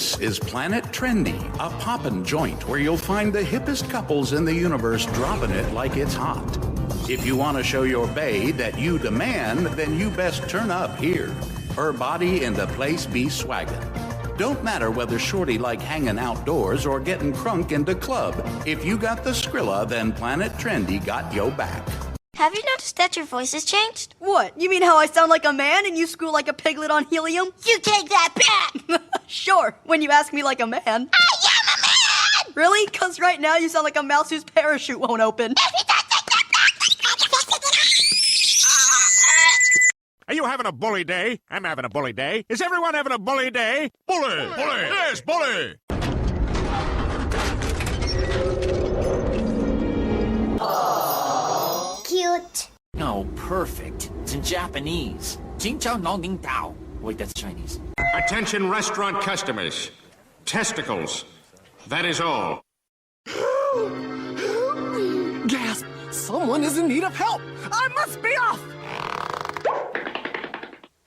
This is Planet Trendy, a poppin' joint where you'll find the hippest couples in the universe dropping it like it's hot. If you want to show your bae that you demand, then you best turn up here. Her body in the place be swaggin'. Don't matter whether shorty like hanging outdoors or getting crunk in the club. If you got the Skrilla, then Planet Trendy got yo back. Have you noticed that your voice has changed? What? You mean how I sound like a man and you screw like a piglet on helium? You take that back! Sure, when you ask me like a man. I am a man! Really? Because right now you sound like a mouse whose parachute won't open. Are you having a bully day? I'm having a bully day. Is everyone having a bully day? Bully! Bully! Yes, bully! Cute. Oh, perfect. It's in Japanese. Jingchao no ning dao. Wait, that's Chinese. Attention restaurant customers. Testicles. That is all. Gasp! Someone is in need of help! I must be off!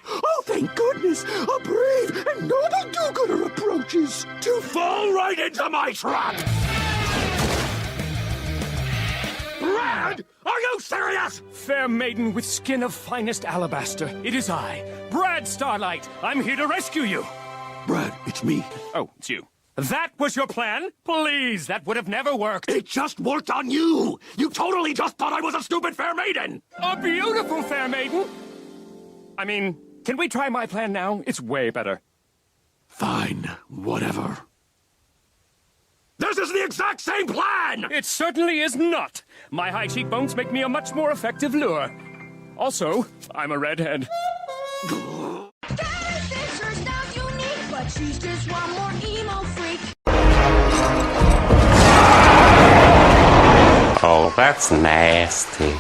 Oh, thank goodness! A brave and noble do-gooder approaches to fall right into my trap! Brad! Are you serious? Fair maiden with skin of finest alabaster, it is I, Brad Starlight. I'm here to rescue you. Brad, it's me. Oh, it's you. That was your plan? Please, that would have never worked. It just worked on you! You totally just thought I was a stupid fair maiden! A beautiful fair maiden? I mean, can we try my plan now? It's way better. Fine, whatever. This is the exact same plan! It certainly is not. My high cheekbones make me a much more effective lure. Also, I'm a redhead. But she's just one more emo freak. Oh, that's nasty.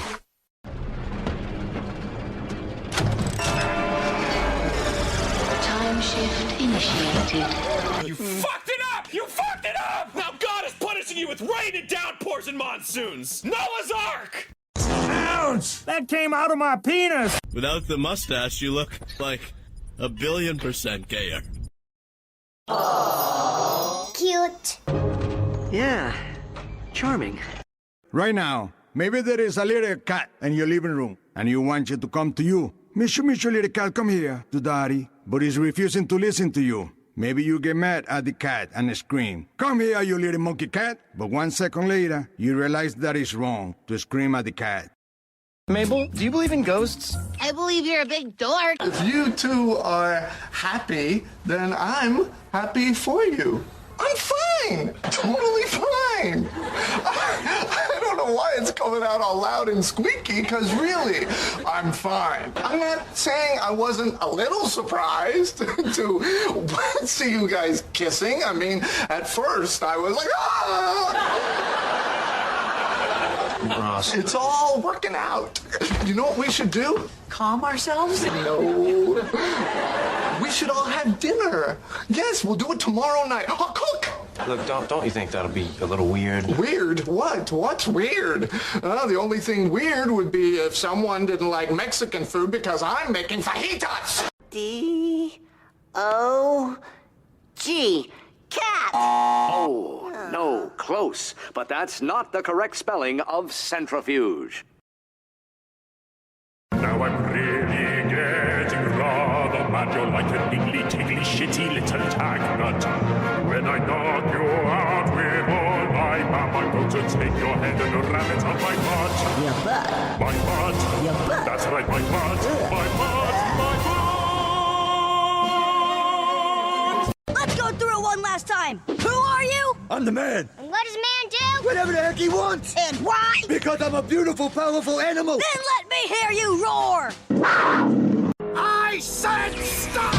Time shift initiated. You fucked it up! You fucked it up! Now God is punishing you with rain and downpours and monsoons! Noah's Ark! Ouch! That came out of my penis! Without the mustache, you look like 1,000,000,000% gayer. Cute. Yeah, charming. Right now, maybe there is a little cat in your living room, and you want you to come to you. Mishu, little cat, come here to daddy, but he's refusing to listen to you. Maybe you get mad at the cat and scream, "Come here, you little monkey cat!" But 1 second later, you realize that it's wrong to scream at the cat. Mabel, do you believe in ghosts? I believe you're a big dork. If you two are happy, then I'm happy for you. I'm fine. Totally fine. I don't know why it's coming out all loud and squeaky, because really, I'm fine. I'm not saying I wasn't a little surprised to see you guys kissing. I mean, at first, I was like, ah! Ross. It's all working out. You know what we should do? Calm ourselves? No. We should all have dinner. Yes, we'll do it tomorrow night. I'll cook. Look, don't you think that'll be a little weird? Weird? What? What's weird? The only thing weird would be if someone didn't like Mexican food because I'm making fajitas. D-O-G. Cat! Oh, no, close. But that's not the correct spelling of centrifuge. Now I'm really getting rather mad. You're like a niggly, tiggly, shitty little tag nut. When I knock you out with all my bam, I'm going to take your head and ram it on my butt. Your butt. My butt. Your butt. That's right, my butt. Ugh. My butt. My butt. Let's go through it one last time. Who are you? I'm the man. And what does man do? Whatever the heck he wants. And why? Because I'm a beautiful, powerful animal. Then let me hear you roar. I said stop!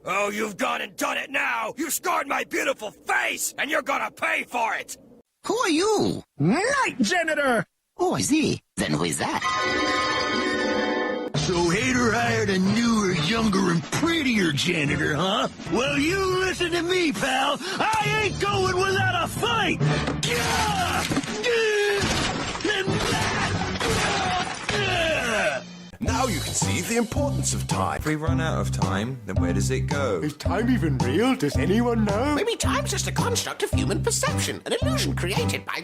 Oh, you've gone and done it now! You scarred my beautiful face, and you're gonna pay for it! Who are you? Night Janitor! Oh, I see. Then who is that? So Hater hired a newer, younger, and prettier janitor, huh? Well, you listen to me, pal. I ain't going without a fight! Now Now you can see the importance of time. If we run out of time, then where does it go? Is time even real? Does anyone know? Maybe time's just a construct of human perception, an illusion created by